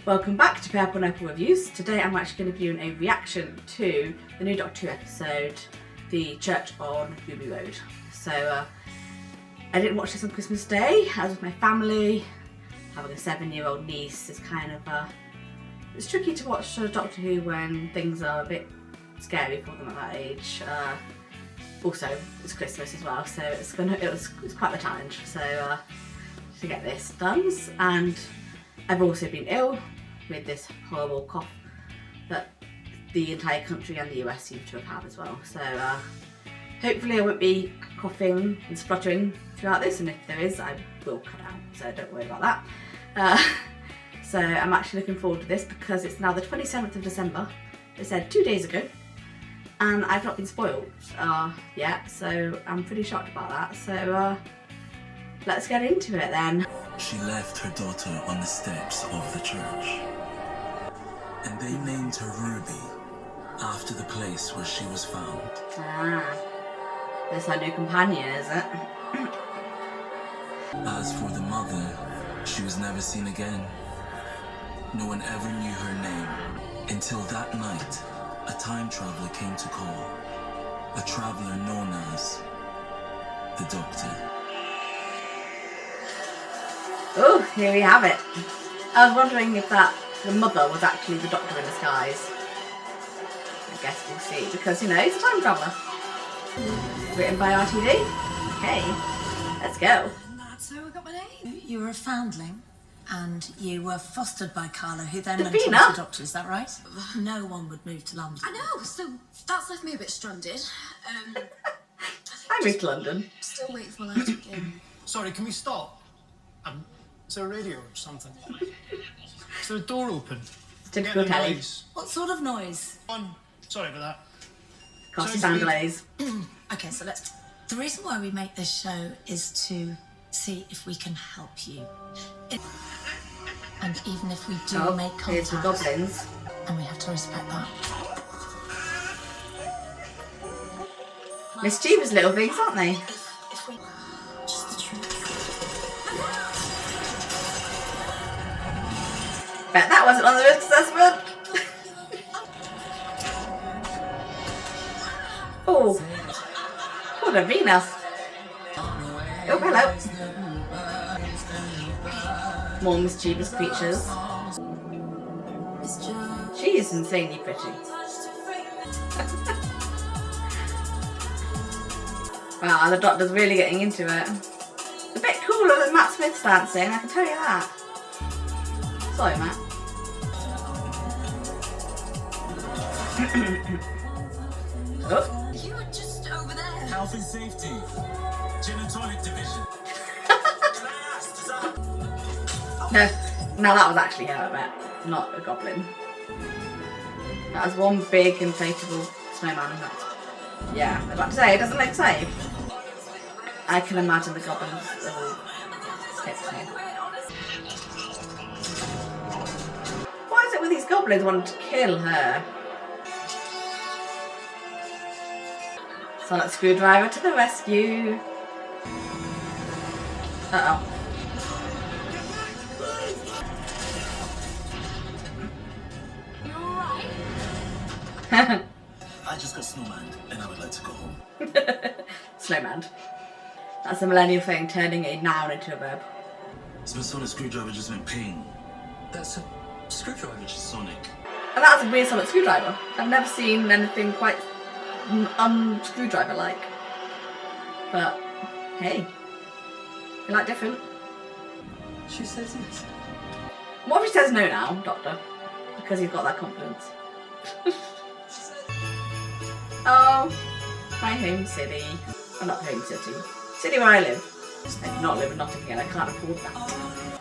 Welcome back to Purple and Apple Reviews. Today I'm actually going to be doing a reaction to the new Doctor Who episode, The Church on Ruby Road. So I didn't watch this on Christmas Day. I was with my family. Having a 7-year-old niece is kind of it's tricky to watch Doctor Who when things are a bit scary for them at that age. Also, it's Christmas as well, so it's quite the challenge. So to get this done, and I've also been ill with this horrible cough that the entire country and the US seem to have had as well. So hopefully I won't be coughing and spluttering throughout this, and if there is, I will cut out, so don't worry about that. So I'm actually looking forward to this because it's now the 27th of December. It said 2 days ago, and I've not been spoiled yet, so I'm pretty shocked about that. So let's get into it then. She left her daughter on the steps of the church, and they named her Ruby after the place where she was found. This her new companion, is it? As for the mother, she was never seen again. No one ever knew her name until that night a time traveller came to call. A traveller known as the Doctor. Oh, here we have it. I was wondering if the mother was actually the Doctor in disguise. I guess we'll see, because, you know, he's a time traveller. Written by RTD. Okay, let's go. And that's how I got my name. You were a foundling, and you were fostered by Carla, who then went Davina. on to the Doctor, is that right? No one would move to London. I know, so that's left me a bit stranded. I moved to London. Still waiting for my life to begin. Sorry, can we stop? Is there a radio or something? Is there a door open? Typical Get the telly. noise. What sort of noise? Sorry about that. Cost sound delays. Okay, so the reason why we make this show is to see if we can help you. And even if we do make Here's the contact, goblins. and we have to respect that. Mischievous little things, aren't they? If we just the truth. Bet that wasn't on the risk assessment. Oh, poor Davina. Oh, hello. More mischievous creatures. She is insanely pretty. Wow, the Doctor's really getting into it. A bit cooler than Matt Smith's dancing, I can tell you that. Sorry, Matt. Oh. You were just over there. Health and safety. Gin and tonic division. No, that was actually her, I bet. Not a goblin. That was one big inflatable snowman, and that's... Yeah, I was about to say, it doesn't look safe. I can imagine the goblins little hips here. Why is it with these goblins wanting to kill her? Sonic Screwdriver to the rescue. Uh-oh. I just got snowman, and I would like to go home. Snowman. That's a millennial thing, turning a noun into a verb. So my sonic screwdriver just went ping. That's a screwdriver, which is sonic. And that's a weird Sonic Screwdriver. I've never seen anything quite screwdriver-like. But, hey. You like different? She says yes. What if he says no now, Doctor? Because he's got that confidence. Oh, my home city. Oh, not home city. City where I live. I do not live in Nottingham, I can't afford that.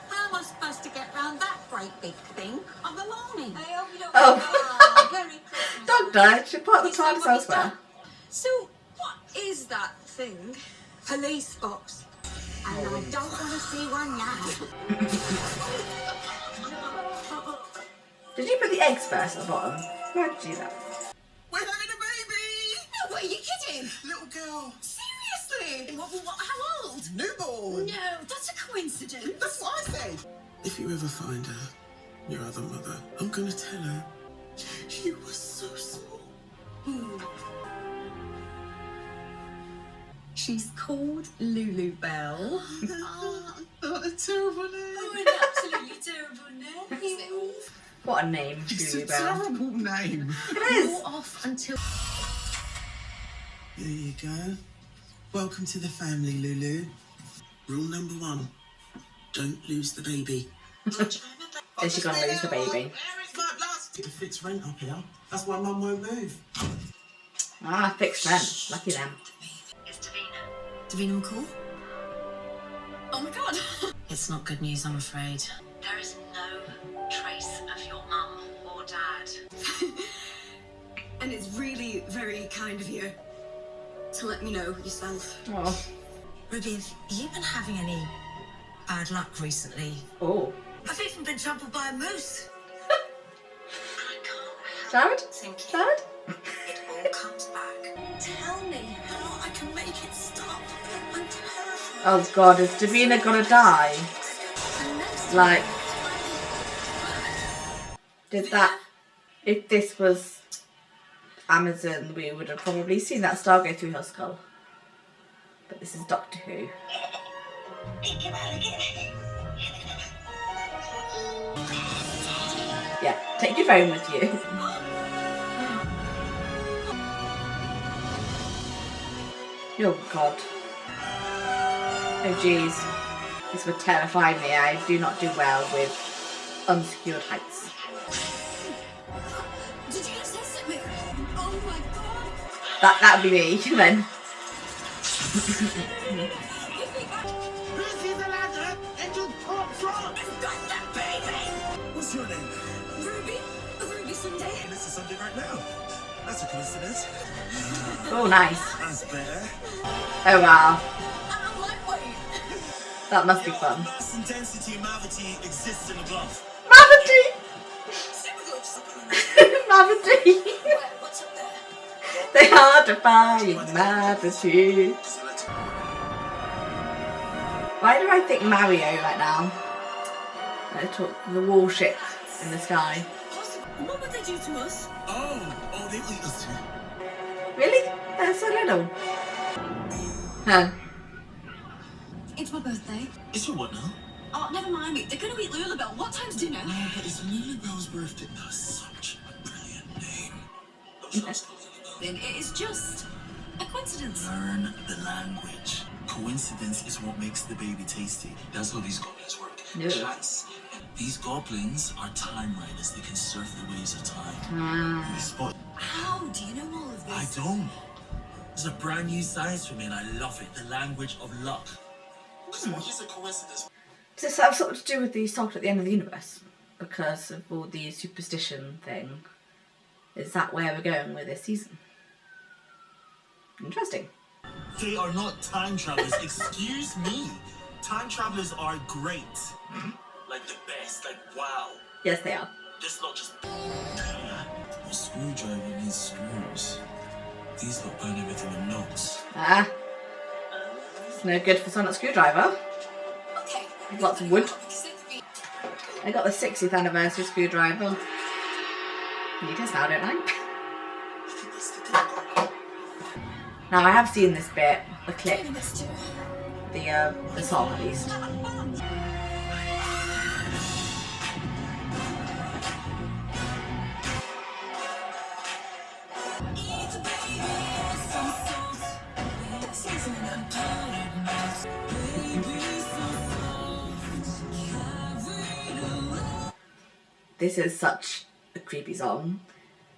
How am I supposed to get round that great big thing of the morning? I hope you don't Oh. Merry Christmas. Doctor, should put the TARDIS elsewhere. So, what is that thing? Police box. And I don't want to see one now. Did you put the eggs first at the bottom? Why'd you do that? We're having a baby! No, what are you kidding? Little girl. Seriously? How old? Newborn. No, that's a coincidence. That's what I said. If you ever find her, your other mother. I'm gonna tell her. You were so small. She's called Lulu Bell. Not a terrible name. An absolutely terrible name, isn't it all? What a name, It's Julie a Bell. terrible name. It is. All off until. There you go. Welcome to the family, Lulu. Rule number 1. Don't lose the baby. Is she gonna lose the baby? It fits rent up here. That's why Mum won't move. Ah, fixed rent. Lucky them. It's Davina. Davina McCall? Oh my god! It's not good news, I'm afraid. There is no trace of your mum or dad. And it's really very kind of you to let me know yourself. Oh. Ruby, have you been having any bad luck recently? Oh. I've even been trampled by a moose. Jared? Jared? It all comes back. Tell me how I can make it stop. I'm terrified. Oh god, is Davina gonna die? Like, did that... If this was Amazon, we would have probably seen that star go through her skull. But this is Doctor Who. Yeah, take your phone with you. Oh god. Oh jeez. This would terrify me. I do not do well with unsecured heights. Did you just hit me? Oh my god! That would be me then. This is the ladder and you pop from. Got that baby! What's your name? Ruby? Ruby Sunday? This is something right now. That's a coincidence. Oh nice. That's better. Oh wow. I'm lightweight. That must be fun. Mass intensity Mavity exists in the glove. Mavity! Super good. Mavity! What's up there? They are defying Mavity. Why do I think Mario right now? I talk the warship in the sky. What would they do to us? Oh, they eat us too. Really? They're so little. Huh. It's my birthday. It's your what now? Oh, never mind me. They're gonna eat Lulabelle. What time's dinner? No, but it's Lulabelle's birthday. That's such a brilliant name. Then it is just a coincidence. Learn the language. Coincidence is what makes the baby tasty. That's how these goblins work. No. Chance. These goblins are time riders. They can surf the waves of time. They spot. How do you know all of I this? don't. It's a brand new science for me, and I love it. The language of luck. What is a coincidence? Does this have something to do with the salt at the end of the universe? Because of all the superstition thing. Is that where we're going with this season? Interesting. They are not time travelers. Excuse me. Time travelers are great. Like the best. Like wow. Yes, they are. Just not just. A screwdriver needs screws. These look burn everything with nuts. Ah. It's no good for Sonic Screwdriver. Okay. Lots of wood. Because it's I got the 60th anniversary screwdriver. Need this now, don't I? Now I have seen this bit, the clip, the song at least. This is such a creepy song.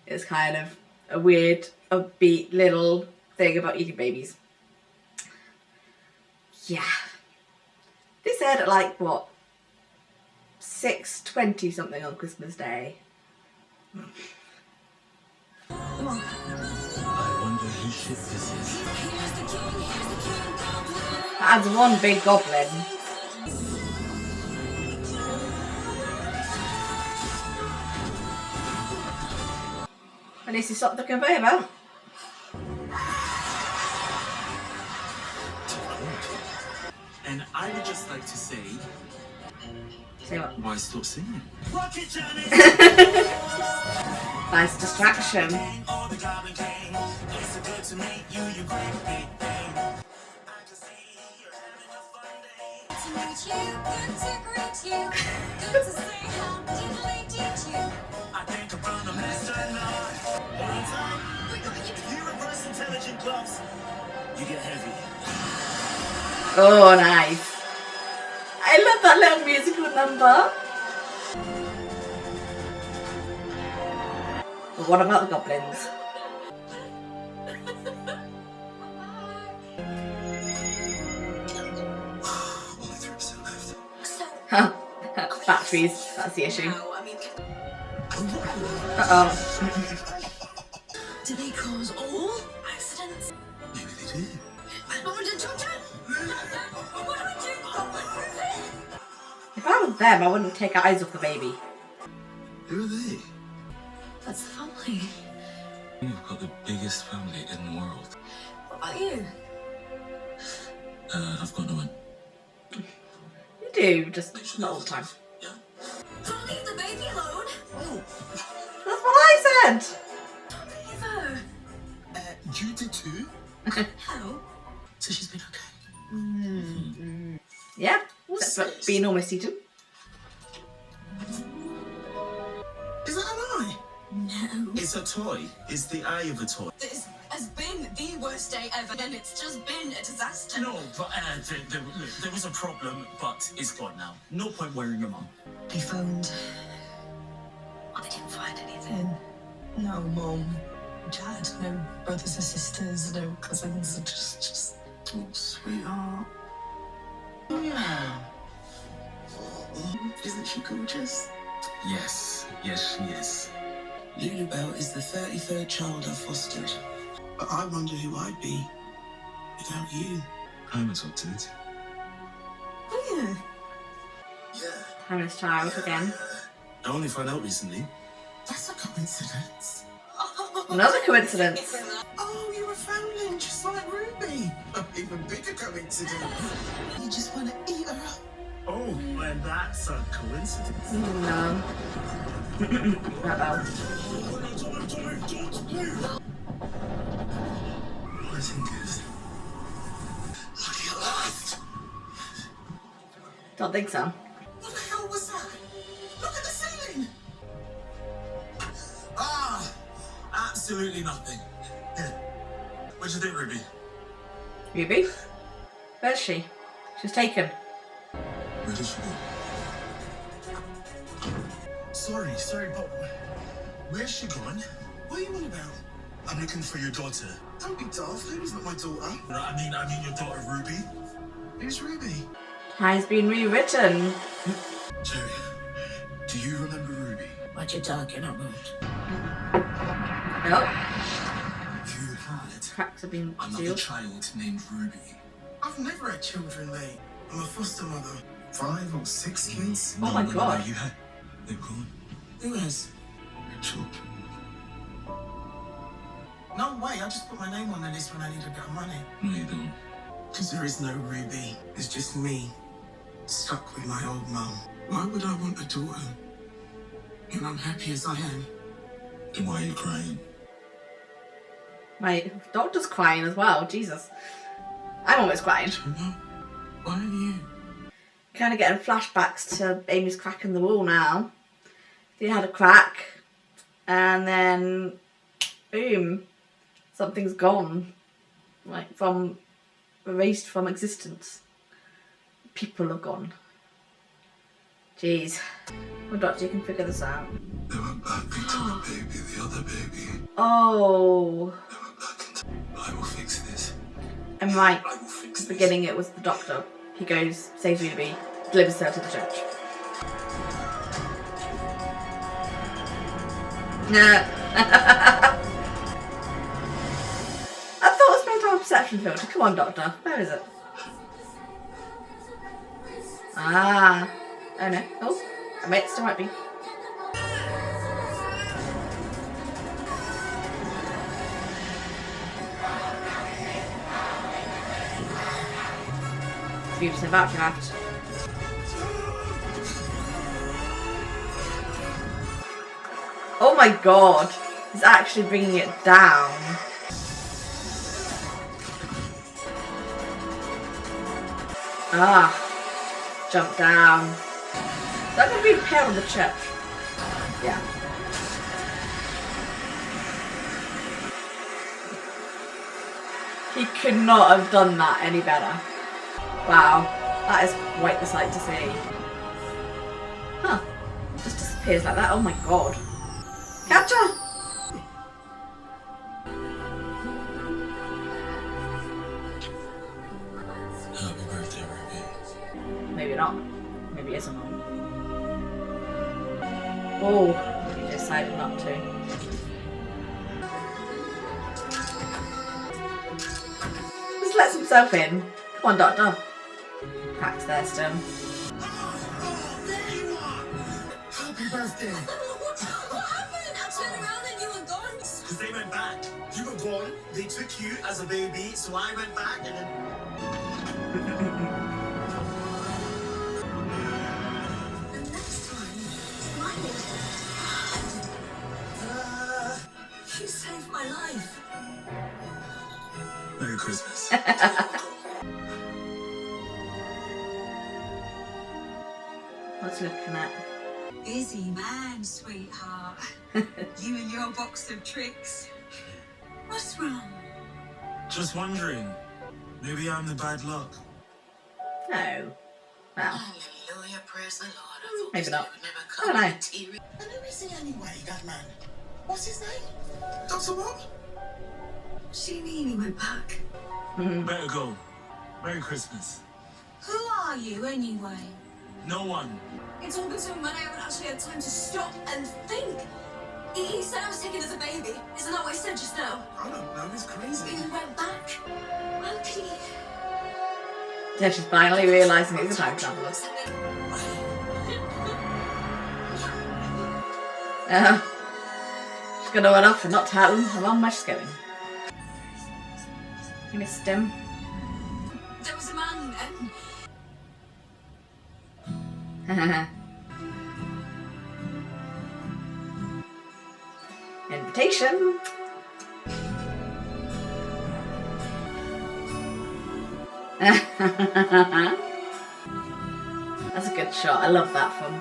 It's kind of a weird, upbeat little thing about eating babies. Yeah. This aired at like, what, 6:20 something on Christmas Day. I wonder whose ship this is. That adds one big goblin. At least he stopped the conveyor belt. And I would just like to say, Say what? Why stop singing? Nice distraction. To meet you, good to greet you, good to say how diddly did you. I think I'm from the master now. Anytime you reverse intelligent gloves, you get heavy. Oh, nice. I love that little musical number. But what about the goblins? Only 3% left. Huh. Batteries, that's the issue. Now, I mean, Uh-oh. do they cause all accidents? Maybe they do. Oh, the doctor! What do I do? If I was them, I wouldn't take our eyes off the baby. Who are they? That's the family. You've got the biggest family in the world. What about you? I've got no one. You do, just not all the time. Yeah. Don't leave the baby alone. That's what I said! Don't leave her. You did too? Hello. So she's been okay. Yeah, except for being almost eaten. Is that an eye? No. It's a toy. It's the eye of a toy. This has been the worst day ever, and it's just been a disaster. No, but there was a problem, but it's gone now. No point worrying your mum. They phoned. Oh, they didn't find anything. No mum, dad, no brothers or sisters, no cousins. Just. Oh, sweetheart. Oh, yeah. Isn't she gorgeous? Yes, she is. Lulubelle is the 33rd child I fostered. But I wonder who I'd be without you. I'm adopted. Oh yeah. Yeah. Hannah's child again. I only found out recently. That's a coincidence. Another coincidence. Oh, you're a foundling just like Ruby. An even bigger coincidence. You just want to eat her up. Oh, well, that's a coincidence. No. Uh-oh. I think it's... Look at last. Don't think so. What the hell was that? Look at the ceiling. Ah! Absolutely nothing. Yeah. What'd you think, Ruby? Ruby? Where's she? She's taken. Where did she go? Sorry, but where's she gone? What are you on about? I'm looking for your daughter. Don't be daft. Ruby's not my daughter. No, I mean your daughter Ruby. Who's Ruby? Has been rewritten. Jerry, do you remember Ruby? What you talking about? Nope. You had Cracks have been another sealed. child named Ruby. I've never had children, mate. I'm a foster mother. 5 or 6 kids. Oh my God. No, you had. They're gone. Who has? Your children. No way. I just put my name on the list when I need a bit of money. No, you don't. Because there is no Ruby. It's just me, stuck with my old mum. Why would I want a daughter? And I'm happy as I am. Then why are you crying? My doctor's crying as well. Jesus. I'm almost crying. Why are you? Kind of getting flashbacks to Amy's cracking the wall now. They had a crack, and then boom, something's gone, like erased from existence. People have gone. Jeez. Well, doctor, you can figure this out. They went back into the baby, the other baby. Oh. They went back into... I will fix this. And right, I will fix at the this. beginning it was the doctor. He goes, saves Ruby, delivers her to the church. Nah. I thought it was supposed to have a perception filter. Come on, doctor. Where is it? Ah. Oh no. Oh. I mean, it still might be. You've about left. Oh my god, he's actually bringing it down. Ah, jump down. Is that going to be repaired on the church? Yeah. He could not have done that any better. Wow, that is quite the sight to see. Huh, just disappears like that. Oh my god. Catcher! Happy birthday, Ruby. Maybe not. Maybe it isn't on. Oh, he decided not to. Just lets himself in. Come on, Doctor. Cracks there still. Oh, there you are! Happy birthday! What happened? I turned around and you were gone. Because they went back. You were born, they took you as a baby, so I went back and then... And next time, smile. You saved my life. Merry Christmas. What's he looking at? Busy man, sweetheart. You and your box of tricks. What's wrong? Just wondering. Maybe I'm the bad luck. No. Well, Hallelujah, praise the Lord. maybe not. Never I don't know. And who is he anyway, that man? What's his name? Dr. what? She nearly went back. Better go. Merry Christmas. Who are you anyway? No one. It's all been so mad I haven't actually had time to stop and think. He said I was taken as a baby. Isn't that what he said just now? I don't know, he's crazy. He went back. How could he? Yeah, she's finally realising he's a time traveller. She's gonna run off and not tell him how long where she's going. You missed him. There was a man Invitation. That's a good shot. I love that from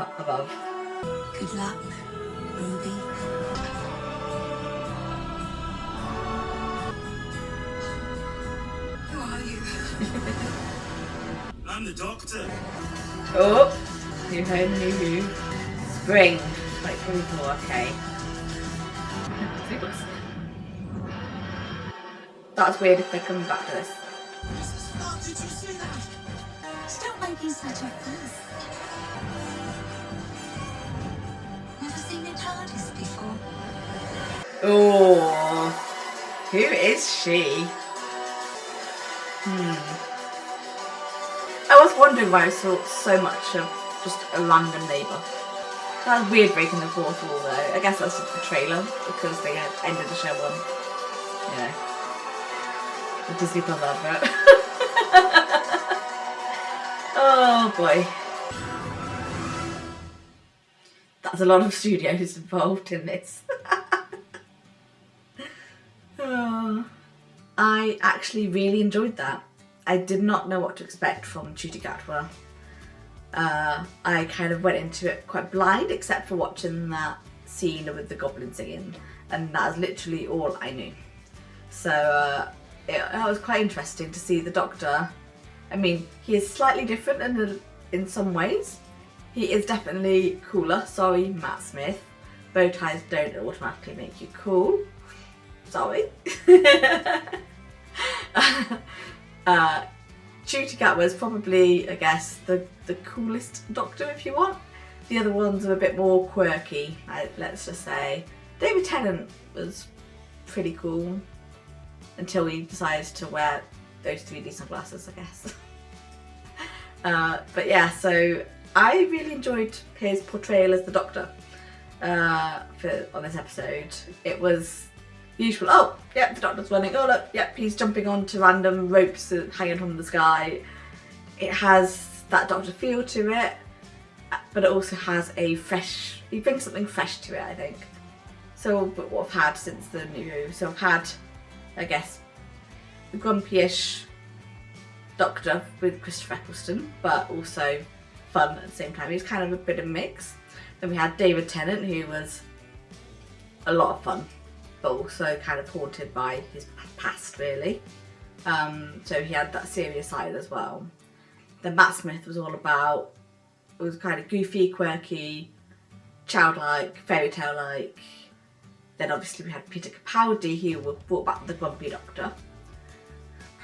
up above. Good luck, Ruby. Who are you? I'm the doctor. Oh, you heard me who? Spring. Like 24, okay. That's weird if they're coming back to this. Oh, did you see that? Stop making such a fuss. Never seen a TARDIS before. Oh, who is she? I was wondering why I saw so much of just a random neighbour. That was weird breaking the fourth wall though. I guess that's just the trailer because they had ended the show on, you know, the Disney Plus advert. Oh boy. That's a lot of studios involved in this. Oh. I actually really enjoyed that. I did not know what to expect from Ncuti Gatwa. I kind of went into it quite blind, except for watching that scene with the goblin singing, and that was literally all I knew. So it was quite interesting to see the Doctor. I mean, he is slightly different in some ways. He is definitely cooler. Sorry, Matt Smith. Bow ties don't automatically make you cool. Sorry. Ncuti Gatwa is probably, I guess, the coolest Doctor if you want. The other ones are a bit more quirky, let's just say. David Tennant was pretty cool until he decides to wear those 3D sunglasses, I guess. But yeah, so I really enjoyed his portrayal as the Doctor on this episode. It was the usual, oh, yep, the Doctor's running, oh look, yep, he's jumping onto random ropes hanging from the sky. It has that Doctor feel to it. but it also has he brings something fresh to it, I think. So what I've had since the new, so I've had, I guess, the grumpy-ish Doctor with Christopher Eccleston, but also fun at the same time. He's kind of a bit of a mix. Then we had David Tennant, who was a lot of fun, but also kind of haunted by his past, really. So he had that serious side as well. Then Matt Smith was all about, it was kind of goofy, quirky, childlike, fairy tale-like. Then obviously we had Peter Capaldi, who brought back the grumpy Doctor.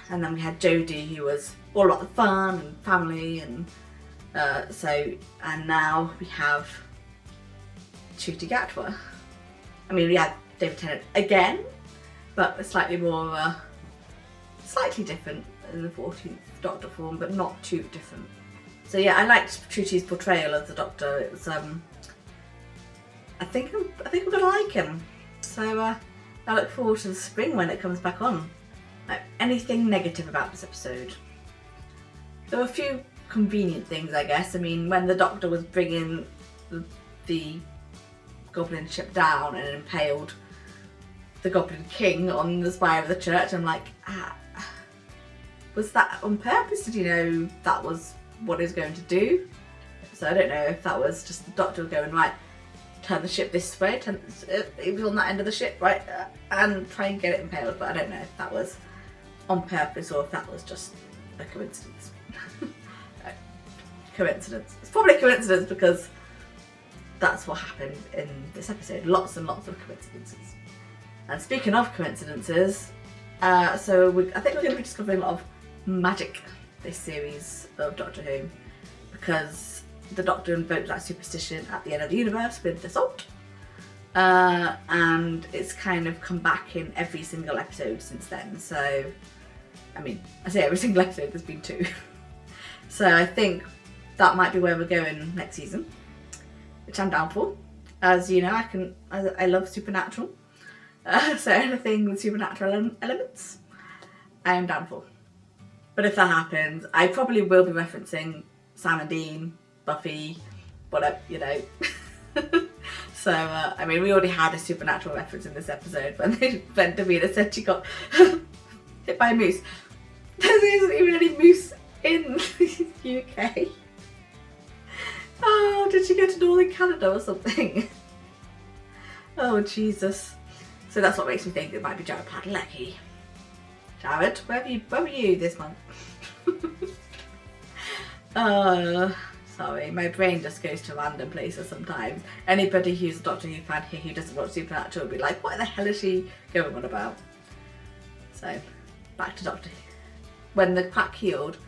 And then we had Jodie, who was all about the fun and family, and and now we have Ncuti Gatwa. I mean, we had David Tennant again, but slightly more, slightly different in the 14th Doctor form, but not too different. So yeah, I liked Ncuti's portrayal of the Doctor. It was, I think I'm gonna like him. So I look forward to the spring when it comes back on. Anything negative about this episode? There were a few convenient things, I guess. I mean, when the Doctor was bringing the Goblin ship down and impaled the Goblin King on the spire of the church, I'm like, was that on purpose? Did you know that was what he was going to do? So I don't know if that was just the Doctor going, right, turn the ship this way, it was on that end of the ship, right, and try and get it impaled, but I don't know if that was on purpose or if that was just a coincidence. Coincidence. It's probably a coincidence because that's what happened in this episode. Lots and lots of coincidences. And speaking of coincidences, I think we're going to be discovering a lot of magic this series of Doctor Who, because the Doctor invoked that superstition at the end of the universe with the salt, and it's kind of come back in every single episode since then. So, I mean, I say every single episode, there's been 2. So I think that might be where we're going next season, which I'm down for. As you know, I love supernatural. So anything with supernatural elements, I am down for. But if that happens, I probably will be referencing Sam and Dean, Buffy, whatever, you know. So, I mean, we already had a supernatural reference in this episode when Davina said she got hit by a moose. There isn't even any moose in the UK. Oh, did she go to Northern Canada or something? Oh, Jesus. So that's what makes me think it might be Jared Padalecki. Jared, where were you this month? Sorry, my brain just goes to random places sometimes. Anybody who's a Doctor Who fan here who doesn't watch Supernatural will be like, what the hell is she going on about? So, back to Doctor Who. When the crack healed,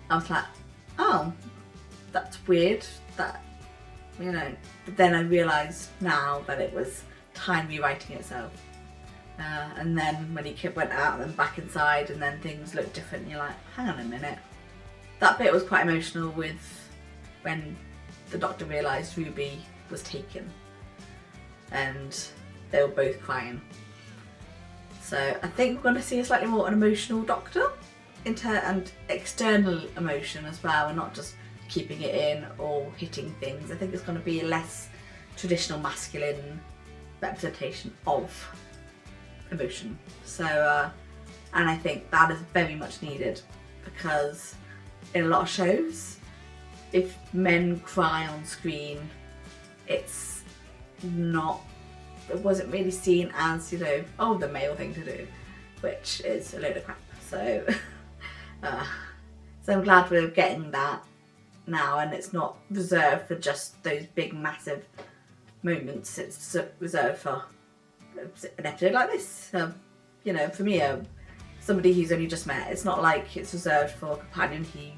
I was like, oh, that's weird. That, you know. But then I realised now that it was time rewriting itself. And then when he went out and then back inside and then things looked different, you're like, hang on a minute. That bit was quite emotional with when the Doctor realised Ruby was taken and they were both crying. So I think we're going to see a slightly more an emotional Doctor and external emotion as well, and not just keeping it in or hitting things. I think it's going to be a less traditional masculine representation of emotion. So, and I think that is very much needed, because in a lot of shows, if men cry on screen, it wasn't really seen as, you know, oh, the male thing to do, which is a load of crap. So, so I'm glad we're getting that now, and it's not reserved for just those big, massive moments. It's reserved for an episode like this. You know, for me, somebody who's only just met, it's not like it's reserved for a companion he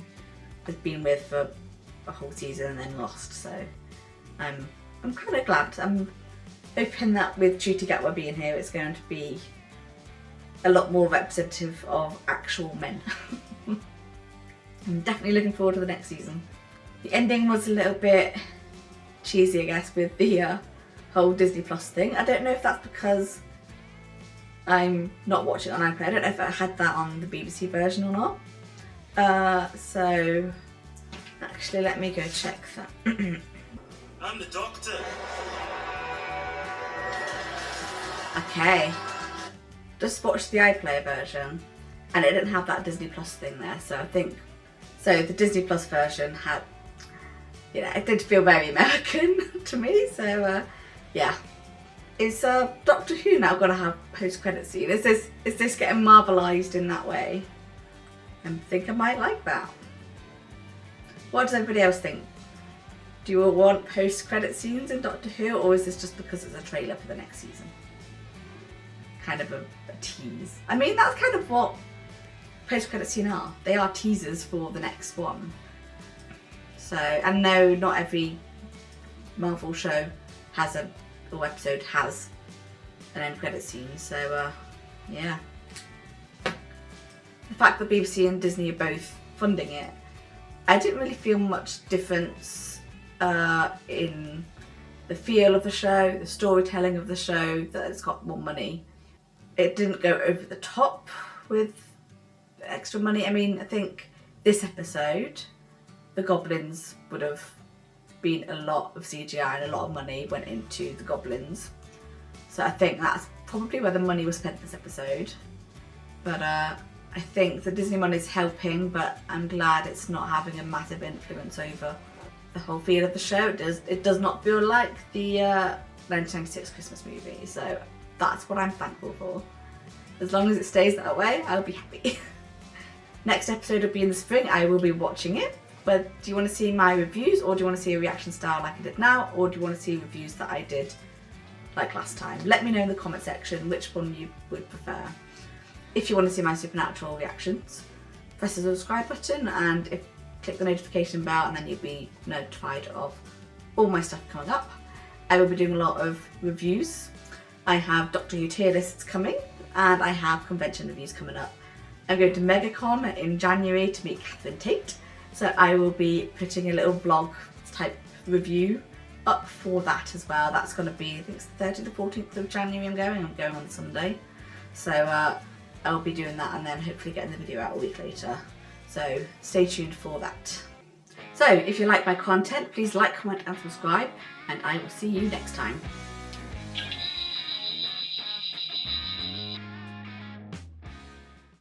has been with for a whole season and then lost. So I'm kind of glad. I'm hoping that with Ncuti Gatwa being here, it's going to be a lot more representative of actual men. I'm definitely looking forward to the next season. The ending was a little bit cheesy, I guess, with the whole Disney Plus thing. I don't know if that's because I'm not watching it on iPlayer. I don't know if I had that on the BBC version or not. So actually, let me go check that. I'm the doctor. Okay. Just watched the iPlayer version and it didn't have that Disney Plus thing there, so I think, so the Disney Plus version had, you know, it did feel very American to me, so yeah. Is Doctor Who now going to have post-credit scene? Is this getting Marvelised in that way? I think I might like that. What does everybody else think? Do you all want post-credit scenes in Doctor Who, or is this just because it's a trailer for the next season? Kind of a tease. I mean, that's kind of what post-credit scenes are. They are teasers for the next one. So, and no, not every Marvel show has or episode has an end credit scene. So, yeah. The fact that BBC and Disney are both funding it, I didn't really feel much difference in the feel of the show, the storytelling of the show, that it's got more money. It didn't go over the top with extra money. I mean, I think this episode, the goblins would have been a lot of CGI and a lot of money went into the goblins. So I think that's probably where the money was spent this episode. But I think the Disney money is helping, but I'm glad it's not having a massive influence over the whole feel of the show. It does not feel like the 1996 Christmas movie, so that's what I'm thankful for. As long as it stays that way, I'll be happy. Next episode will be in the spring. I will be watching it. But do you want to see my reviews, or do you want to see a reaction style like I did now, or do you want to see reviews that I did like last time? Let me know in the comment section which one you would prefer. If you want to see my Supernatural reactions, press the subscribe button and click the notification bell, and then you'll be notified of all my stuff coming up. I will be doing a lot of reviews. I have Doctor Who tier lists coming, and I have convention reviews coming up. I'm going to MegaCon in January to meet Catherine Tate, so I will be putting a little vlog type review up for that as well. That's going to be, I think it's the 13th or 14th of January I'm going on Sunday. So I'll be doing that and then hopefully getting the video out a week later. So stay tuned for that. So if you like my content, please like, comment and subscribe, and I will see you next time.